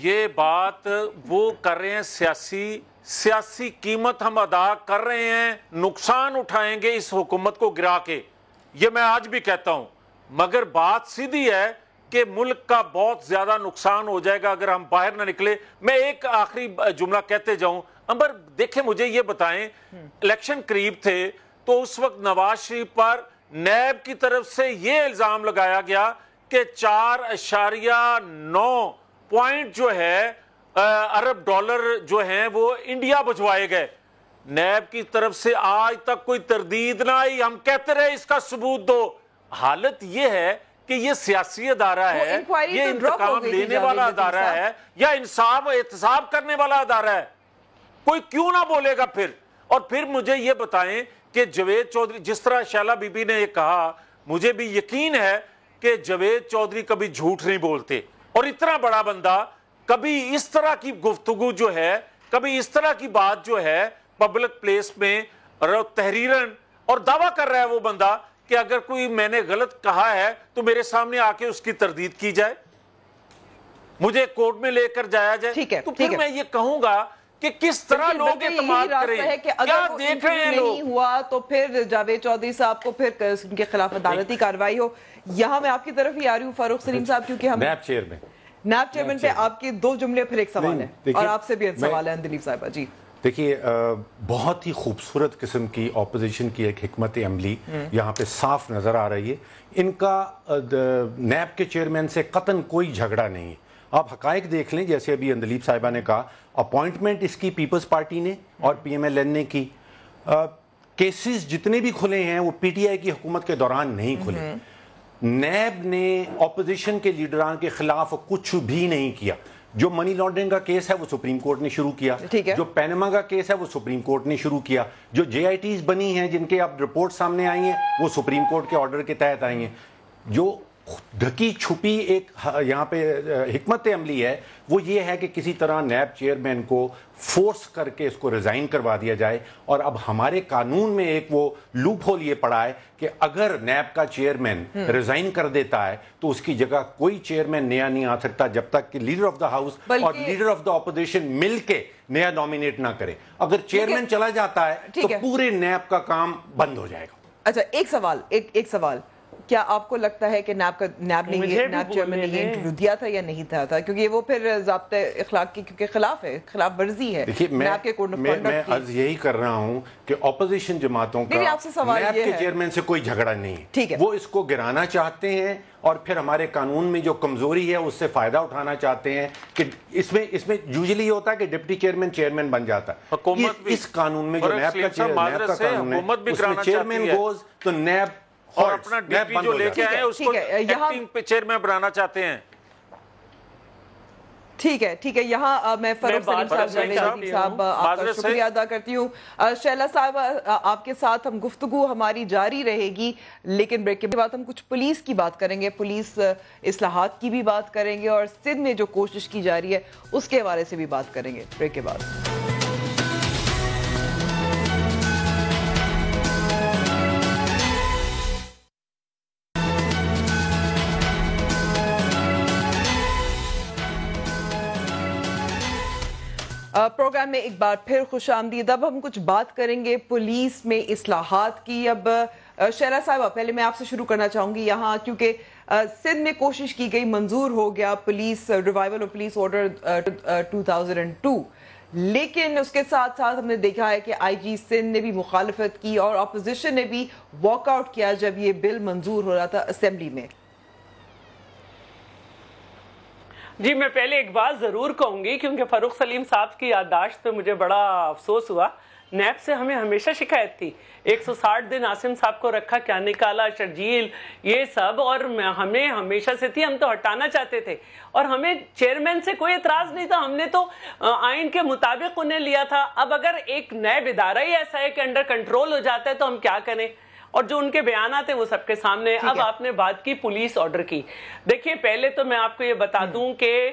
یہ بات وہ کر رہے ہیں, سیاسی قیمت ہم ادا کر رہے ہیں, نقصان اٹھائیں گے اس حکومت کو گرا کے, یہ میں آج بھی کہتا ہوں, مگر بات سیدھی ہے کہ ملک کا بہت زیادہ نقصان ہو جائے گا اگر ہم باہر نہ نکلے. میں ایک آخری جملہ کہتے جاؤں. انبر دیکھیں, مجھے یہ بتائیں, الیکشن قریب تھے تو اس وقت نواز شریف پر نیب کی طرف سے یہ الزام لگایا گیا کہ 4.9 پوائنٹ جو ہے ارب ڈالر جو ہیں وہ انڈیا بھجوائے گئے. نیب کی طرف سے آج تک کوئی تردید نہ آئی, ہم کہتے رہے اس کا ثبوت دو. حالت یہ ہے کہ یہ سیاسی ادارہ ہے, یہ انتقام لینے والا ادارہ ہے یا انصاف و احتساب کرنے والا ادارہ ہے؟ کوئی کیوں نہ بولے گا پھر؟ اور پھر مجھے یہ بتائیں کہ جاوید چودھری, جس طرح شیلا بی بی نے یہ کہا, مجھے بھی یقین ہے کہ جاوید چودھری کبھی جھوٹ نہیں بولتے, اور اتنا بڑا بندہ کبھی اس طرح کی گفتگو جو ہے, کبھی اس طرح کی بات جو ہے پبلک پلیس میں تحریراً, اور دعویٰ کر رہا ہے وہ بندہ کہ اگر کوئی میں نے غلط کہا ہے تو میرے سامنے آ کے اس کی تردید کی جائے, مجھے کورٹ میں لے کر جایا جائے. تو پھر میں یہ کہوں گا کہ کس طرح لوگ اعتماد کریں, کیا دیکھ رہے ہیں لوگ. نہیں ہوا تو پھر جاوید چودھری صاحب کو پھر ان کے خلاف عدالتی کارروائی ہو. یہاں میں آپ کی طرف ہی آ رہی ہوں فاروق سلیم صاحب, کیونکہ ہم نیب چیئرمین پہ آپ کے 2 جملے پھر ایک سوال ہے, اور آپ سے بھی ایک سوال ہے اندلیب صاحبہ. جی دیکھیے, بہت ہی خوبصورت قسم کی اپوزیشن کی ایک حکمت عملی یہاں پہ صاف نظر آ رہی ہے. ان کا نیب کے چیئرمین سے قطعاً کوئی جھگڑا نہیں ہے. آپ حقائق دیکھ لیں, جیسے ابھی اندلیب صاحبہ نے کہا, اپوائنٹمنٹ اس کی پیپلز پارٹی نے اور پی ایم ایل این نے کی. کیسز جتنے بھی کھلے ہیں وہ پی ٹی آئی کی حکومت کے دوران نہیں کھلے. نیب نے اپوزیشن کے لیڈران کے خلاف کچھ بھی نہیں کیا. جو منی لانڈرنگ کا کیس ہے وہ سپریم کورٹ نے شروع کیا, جو پینما کا کیس ہے وہ سپریم کورٹ نے شروع کیا, جو جے آئی ٹیز بنی ہیں جن کے اب رپورٹ سامنے آئی ہیں وہ سپریم کورٹ کے آرڈر کے تحت آئی ہیں. جو ڈھکی چھپی ایک یہاں پہ حکمت عملی ہے وہ یہ ہے کہ کسی طرح نیب چیئرمین کو فورس کر کے اس کو ریزائن کروا دیا جائے. اور اب ہمارے قانون میں ایک وہ لوپ ہول یہ پڑا ہے کہ اگر نیب کا چیئرمین ریزائن کر دیتا ہے تو اس کی جگہ کوئی چیئرمین نیا نہیں آ سکتا جب تک کہ لیڈر آف دا ہاؤس اور لیڈر آف دا اپوزیشن مل کے نیا نومینیٹ نہ کرے. اگر چیئرمین چلا جاتا ہے تو پورے نیب کا کام بند ہو جائے گا. اچھا, ایک سوال, کیا آپ کو لگتا ہے کہ نیب چیئرمین نے یہ انٹرویو دیا تھا یا نہیں تھا؟ کیونکہ وہ پھر ضابطۂ اخلاق کی خلاف ہے, خلاف ورزی ہے. میں عرض یہی کر رہا ہوں کہ اپوزیشن جماعتوں کا نیب کے چیئرمین سے کوئی جھگڑا نہیں ہے. وہ اس کو گرانا چاہتے ہیں اور پھر ہمارے قانون میں جو کمزوری ہے اس سے فائدہ اٹھانا چاہتے ہیں کہ اس میں یوزلی یہ ہوتا ہے کہ ڈپٹی چیئرمین بن جاتا ہے. اس قانون میں جو نیب کا قانون ہے اس میں چیئرمین گوز تو نیب اور اپنا ڈی پی جو لے کے آئے اس کو ایکٹنگ پہ چیئرمین بنانا چاہتے ہیں. ٹھیک ہے, یہاں میں فاروق سلیم صاحب آپ کا شکریہ ادا کرتی ہوں. شیلا صاحب, آپ کے ساتھ ہم گفتگو ہماری جاری رہے گی, لیکن بریک کے بعد ہم کچھ پولیس کی بات کریں گے, پولیس اصلاحات کی بھی بات کریں گے, اور سندھ میں جو کوشش کی جا رہی ہے اس کے حوالے سے بھی بات کریں گے بریک کے بعد. پروگرام میں ایک بار پھر خوش آمدید. اب ہم کچھ بات کریں گے پولیس میں اصلاحات کی. اب شیلا صاحبہ, پہلے میں آپ سے شروع کرنا چاہوں گی یہاں, کیونکہ سندھ میں کوشش کی گئی, منظور ہو گیا police revival of police order 2002, لیکن اس کے ساتھ ساتھ ہم نے دیکھا ہے کہ آئی جی سندھ نے بھی مخالفت کی اور اپوزیشن نے بھی واک آؤٹ کیا جب یہ بل منظور ہو رہا تھا اسمبلی میں. جی, میں پہلے ایک بات ضرور کہوں گی, کیونکہ فاروق سلیم صاحب کی یادداشت پہ مجھے بڑا افسوس ہوا. نیب سے ہمیں ہمیشہ شکایت تھی, 160 دن عاصم صاحب کو رکھا, کیا نکالا, شرجیل, یہ سب, اور ہمیں ہمیشہ سے تھی, ہم تو ہٹانا چاہتے تھے, اور ہمیں چیئرمین سے کوئی اعتراض نہیں تھا, ہم نے تو آئین کے مطابق انہیں لیا تھا. اب اگر ایک نیب ادارہ ہی ایسا ہے کہ انڈر کنٹرول ہو جاتا ہے تو ہم کیا کریں, اور جو ان کے بیانات ہیں وہ سب کے سامنے. اب آپ نے بات کی پولیس آرڈر کی. دیکھیے, پہلے تو میں آپ کو یہ بتا دوں کہ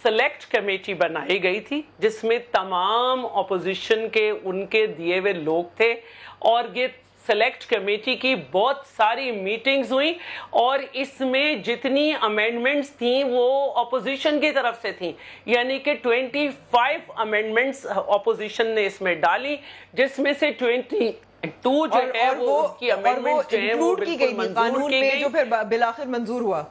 سلیکٹ کمیٹی بنائی گئی تھی جس میں تمام اپوزیشن کے ان کے دیے ہوئے لوگ تھے, اور یہ سلیکٹ کمیٹی کی بہت ساری میٹنگز ہوئی اور اس میں جتنی امینڈمنٹس تھیں وہ اپوزیشن کی طرف سے تھیں، یعنی کہ 25 امینڈمنٹس اپوزیشن نے اس میں ڈالی، جس میں سے 22 جو ہے وہ کی امینڈمنٹس جو ہیں وہ بالکل منظور کی گئی، جو پھر بالآخر منظور ہوا.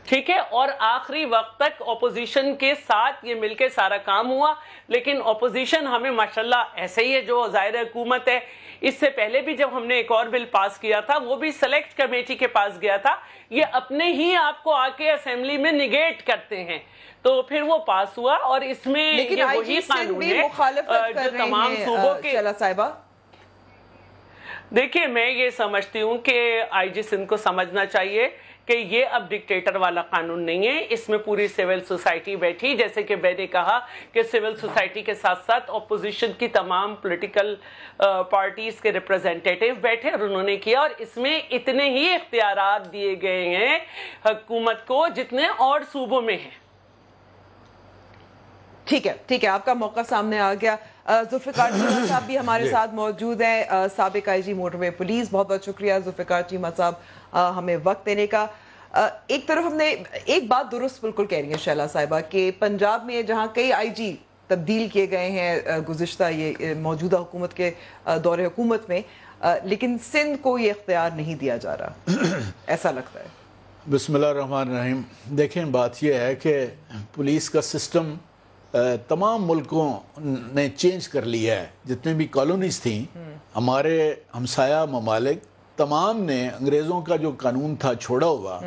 ٹھیک ہے، اور آخری وقت تک اپوزیشن کے ساتھ یہ مل کے سارا کام ہوا. لیکن اپوزیشن ہمیں ماشاءاللہ ایسے ہی ہے جو ظاہر حکومت ہے. اس سے پہلے بھی جب ہم نے ایک اور بل پاس کیا تھا وہ بھی سلیکٹ کمیٹی کے پاس گیا تھا، یہ اپنے ہی آپ کو آ کے اسمبلی میں نگیٹ کرتے ہیں، تو پھر وہ پاس ہوا. اور اس میں یہ وہی قانون ہے جو تمام صوبوں کے. صاحبہ دیکھیے میں یہ سمجھتی ہوں کہ آئی جی سندھ کو سمجھنا چاہیے کہ یہ اب ڈکٹیٹر والا قانون نہیں ہے، اس میں پوری سول سوسائٹی بیٹھی، جیسے کہ میں نے کہا کہ سول سوسائٹی کے ساتھ ساتھ اپوزیشن کی تمام پولیٹیکل پارٹیز کے ریپرزینٹیٹیو بیٹھے اور انہوں نے کیا، اور اس میں اتنے ہی اختیارات دیے گئے ہیں حکومت کو جتنے اور صوبوں میں ہیں. ٹھیک ہے، آپ کا موقع سامنے آ گیا. ذوالفقار چیمہ صاحب بھی ہمارے ساتھ موجود ہیں، سابق آئی جی موٹر وے پولیس. بہت بہت شکریہ ذوالفقار چیمہ صاحب ہمیں وقت دینے کا. ایک طرف ہم نے ایک بات درست بالکل کہہ رہی ہیں شیلا صاحبہ کہ پنجاب میں جہاں کئی آئی جی تبدیل کیے گئے ہیں گزشتہ یہ موجودہ حکومت کے دور حکومت میں، لیکن سندھ کو یہ اختیار نہیں دیا جا رہا، ایسا لگتا ہے. بسم اللہ الرحمن الرحیم. دیکھیں بات یہ ہے کہ پولیس کا سسٹم تمام ملکوں نے چینج کر لیا ہے. جتنے بھی کالونیز تھیں ہمارے ہمسایہ ممالک تمام نے انگریزوں کا جو قانون تھا چھوڑا ہوا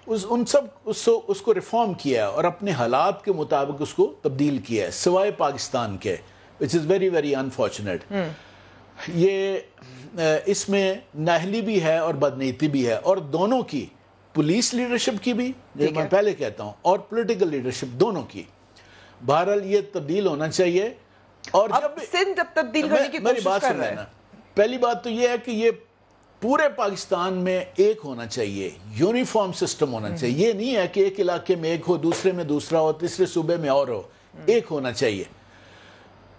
اس کو ریفارم کیا اور اپنے حالات کے مطابق اس کو تبدیل کیا ہے، سوائے پاکستان کے، which is very very unfortunate. یہ اس میں نااہلی بھی ہے اور بدنیتی بھی ہے، اور دونوں کی، پولیس لیڈرشپ کی بھی جو میں پہلے کہتا ہوں اور پولیٹیکل لیڈرشپ دونوں کی. بہرحال یہ تبدیل ہونا چاہیے. اور جب تبدیل کرنے کی کوشش کر رہے ہیں، پہلی بات تو یہ ہے کہ یہ پورے پاکستان میں ایک ہونا چاہیے، یونیفارم سسٹم ہونا چاہیے. یہ نہیں ہے کہ ایک علاقے میں ایک ہو، دوسرے میں دوسرا ہو، تیسرے صوبے میں اور ہو، ایک ہونا چاہیے.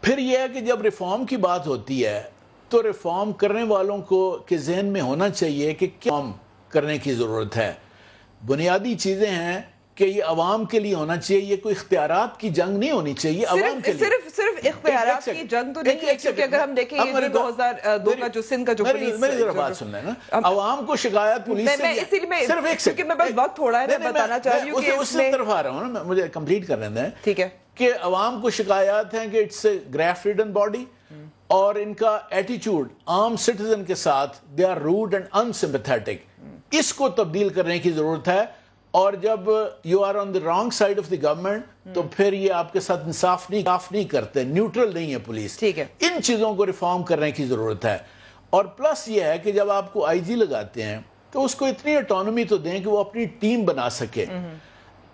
پھر یہ ہے کہ جب ریفارم کی بات ہوتی ہے تو ریفارم کرنے والوں کو کے ذہن میں ہونا چاہیے کہ کیا کرنے کی ضرورت ہے. بنیادی چیزیں ہیں کہ یہ عوام کے لیے ہونا چاہیے، یہ کوئی اختیارات کی جنگ نہیں ہونی چاہیے عوام کے لیے. صرف اختیارات کی جنگ تو نہیں ہے، کیونکہ اگر ہم دیکھیں یہ 2002 کا جو سندھ کا جو پولیس، میری ذرا بات سن لیں نا، عوام کو شکایت پولیس سے، صرف ایک سیکنڈ، میں بس وقت تھوڑا ہے، میں بتانا چاہ رہی ہوں کہ اس طرف آ رہا ہوں نا، مجھے کمپلیٹ کرنے دیں. ٹھیک ہے، کہ عوام کو شکایات ہیں کہ it's a graft ridden body, اور ان کا ایٹیچیوڈ عام سٹیزن کے ساتھ they are rude and unsympathetic. اس کو تبدیل کرنے کی ضرورت ہے. اور جب you are on the wrong side of the government تو پھر یہ آپ کے ساتھ انصاف نہیں کرتے، نیوٹرل نہیں ہے پولیس. ٹھیک ہے، ان چیزوں کو ریفارم کرنے کی ضرورت ہے. اور پلس یہ ہے کہ جب آپ کو آئی جی لگاتے ہیں تو اس کو اتنی اٹانومی تو دیں کہ وہ اپنی ٹیم بنا سکے.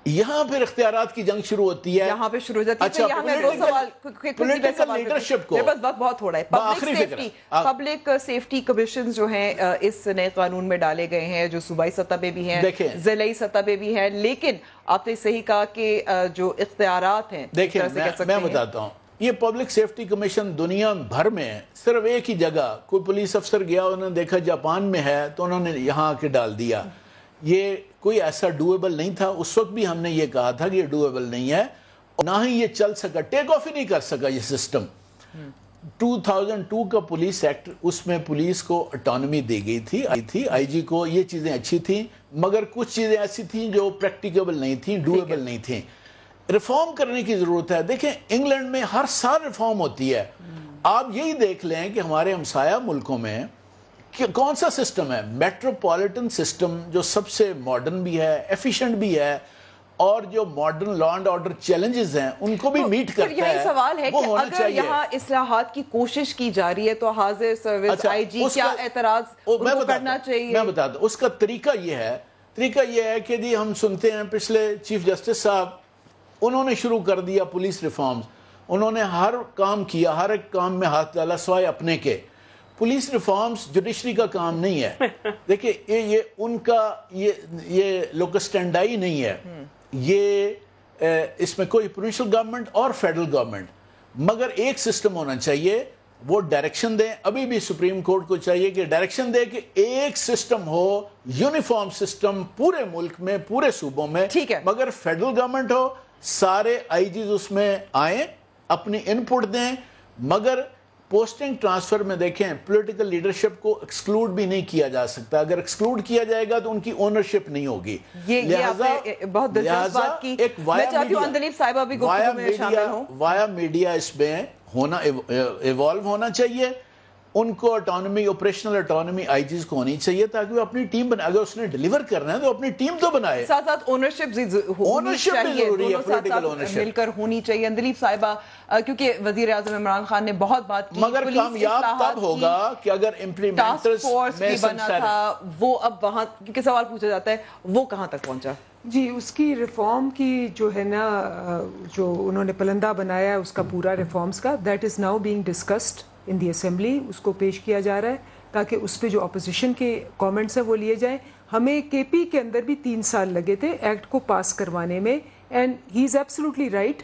یہاں پھر اختیارات کی جنگ شروع ہوتی ہے، یہاں پہ شروع ہو جاتی ہے. اچھا، یہاں میں دو سوال، پولیٹیکل لیڈرشپ کو، بس وقت بہت تھوڑا ہے. پبلک سیفٹی کمیشنز جو ہیں اس نئے قانون میں ڈالے گئے ہیں، جو صوبائی سطح پہ بھی ہیں، ضلعی سطح پہ بھی ہیں، لیکن آپ نے صحیح کہا کہ جو اختیارات ہیں، دیکھیں میں بتاتا ہوں، یہ پبلک سیفٹی کمیشن دنیا بھر میں صرف ایک ہی جگہ، کوئی پولیس افسر گیا، انہوں نے دیکھا جاپان میں ہے تو انہوں نے یہاں آ کے ڈال دیا. یہ کوئی ایسا ڈویبل نہیں تھا. اس وقت بھی ہم نے یہ کہا تھا کہ یہ ڈویبل نہیں ہے، نہ ہی یہ چل سکا، ٹیک آف ہی نہیں کر سکا یہ سسٹم. 2002 کا پولیس ایکٹ، اس میں پولیس کو اٹانومی دی گئی تھی، آئی جی کو. یہ چیزیں اچھی تھیں، مگر کچھ چیزیں ایسی تھیں جو پریکٹیکیبل نہیں تھیں، ڈویبل نہیں تھیں. ریفارم کرنے کی ضرورت ہے. دیکھیں انگلینڈ میں ہر سال ریفارم ہوتی ہے. آپ یہی دیکھ لیں کہ ہمارے ہمسایہ ملکوں میں کون سا سسٹم ہے، میٹروپولیٹن سسٹم، جو سب سے ماڈرن بھی ہے، ایفیشنٹ بھی ہے، اور جو modern law and order challenges ہیں ان کو بھی میٹ کرتا ہے. یہی سوال ہے کہ اگر یہاں اصلاحات کی کوشش کی جا رہی ہے تو حاضر سروس آئی جی کیا اعتراض کرنا چاہیے؟ میں بتاتا ہوں اس کا طریقہ یہ ہے کہ جی ہم سنتے ہیں پچھلے چیف جسٹس صاحب انہوں نے شروع کر دیا پولیس ریفارمز، انہوں نے ہر کام کیا، ہر ایک کام میں ہاتھ ڈالا سوائے اپنے کے. پولیس ریفارمز جوڈیشری کا کام نہیں ہے. دیکھیں یہ ان کا یہ لوکسٹینڈائی نہیں ہے، یہ اس میں کوئی پروونشل گورنمنٹ اور فیڈرل گورنمنٹ، مگر ایک سسٹم ہونا چاہیے وہ ڈائریکشن دیں. ابھی بھی سپریم کورٹ کو چاہیے کہ ڈائریکشن دے کہ ایک سسٹم ہو, یونیفارم سسٹم پورے ملک میں, پورے صوبوں میں, ٹھیک ہے, مگر فیڈرل گورنمنٹ ہو, سارے آئی جیز اس میں آئیں, اپنی ان پٹ دیں. مگر پوسٹنگ ٹرانسفر میں دیکھیں پولیٹیکل لیڈرشپ کو ایکسکلوڈ بھی نہیں کیا جا سکتا. اگر ایکسکلوڈ کیا جائے گا تو ان کی اونرشپ نہیں ہوگی. یہ آپ نے بہت دلچسپ بات کی. میں چاہتی ہوں اندلیب صاحبہ بھی گفتگو میں شامل ہوں. وایا میڈیا اس میں ہونا ایوالو ہونا چاہیے. ان کو اٹانومی, آپریشنل اٹانومی آئی جیز کو ہونی چاہیے تاکہ وہ اپنی ٹیم بنائے. اگر اس نے ڈیلیور کرنا ہے تو اپنی ٹیم تو بنائے. ساتھ ساتھ اونرشپ ہونی چاہیے, دونوں ساتھ ساتھ مل کر ہونی چاہیے. اندلیب صاحبہ, کیونکہ وزیر اعظم عمران خان نے بہت بات کی, مگر کامیاب تب ہوگا کہ اگر ٹاسک فورس بھی بنا تھا, وہ اب وہاں کیونکہ سوال پوچھا جاتا ہے وہ کہاں تک پہنچا؟ جی, اس کی ریفارم کی جو ہے نا, جو انہوں نے پلندہ بنایا ہے اس کا پورا ریفارمز کا, that is now being discussed in the assembly. اس کو پیش کیا جا رہا ہے تاکہ اس پہ جو اپوزیشن کے کامنٹس ہیں وہ لیے جائیں. ہمیں کے پی کے اندر بھی 3 سال لگے تھے ایکٹ کو پاس کروانے میں, and he is absolutely right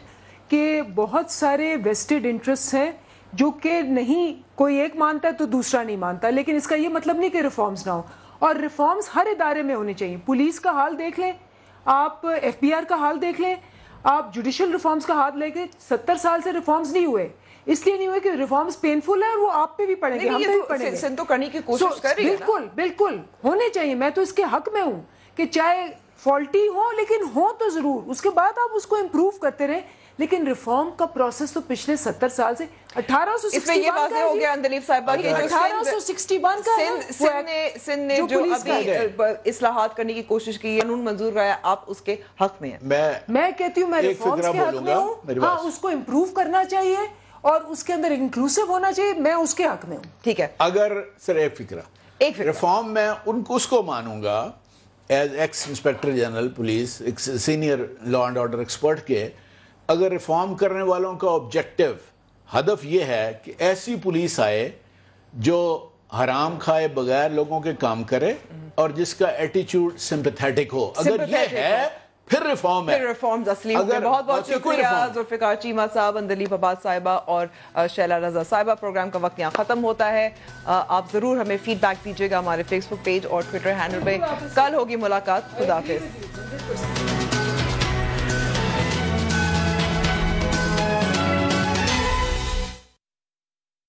کہ بہت سارے ویسٹڈ انٹرسٹ ہیں جو کہ نہیں کوئی ایک مانتا ہے تو دوسرا نہیں مانتا. لیکن اس کا یہ مطلب نہیں کہ ریفارمز نہ ہو, اور ریفارمز ہر ادارے میں ہونے چاہیے. پولیس کا حال دیکھ لیں آپ, ایف بی آر کا حال دیکھ لیں آپ, جوڈیشل ریفارمز کا حال لے کے 70 سال سے ریفارمز نہیں ہوئے. اس لیے نہیں ہوئے کہ ریفارمز پینفل ہے اور وہ آپ پہ بھی پڑیں گے, ہم پہ بھی پڑیں گے. سندھ تو کرنے کی کوشش کر رہی ہے. بالکل بالکل ہونے چاہیے. میں تو اس کے حق میں ہوں کہ چاہے فالٹی ہو لیکن ہو تو ضرور, اس کے بعد آپ اس کو امپروو کرتے رہیں. لیکن ریفارم کا پروسیس تو پچھلے 70 سال سے 1861 اس میں یہ واضح ہو گیا اندلیب صاحبہ کہ 1861 کا سندھ نے جو ابھی اصلاحات کرنے کی کوشش کی, قانون منظور کرایا, آپ اس کے حق میں ہیں. میں کہتی ہوں میں ریفارمز کے حق میں ہوں. ہاں, اس کو امپروو کرنا چاہیے اور اس کے اندر انکلوسیو ہونا چاہیے. میں اس کے حق میں ہوں. ٹھیک ہے, اگر سر ایک فکرہ ریفارم میں اس کو مانوں گا as ex inspector general police, ایک senior law and order expert کے, اگر ریفارم کرنے والوں کا آبجیکٹو ہدف یہ ہے کہ ایسی پولیس آئے جو حرام کھائے بغیر لوگوں کے کام کرے اور جس کا ایٹیچیوڈ سمپیتھیٹک ہو, اگر یہ ہے پھر ریفارم ہے. ریفارمز اصلی ہوگا. بہت بہت شکریہ ذوالفقار چیمہ صاحب, اندلیب عباس صاحبہ اور شیلا رضا صاحبہ. پروگرام کا وقت یہاں ختم ہوتا ہے. آپ ضرور ہمیں فیڈ بیک دیجیے گا ہمارے فیس بک پیج اور ٹویٹر ہینڈل پہ. کل ہوگی ملاقات. خدا حافظ.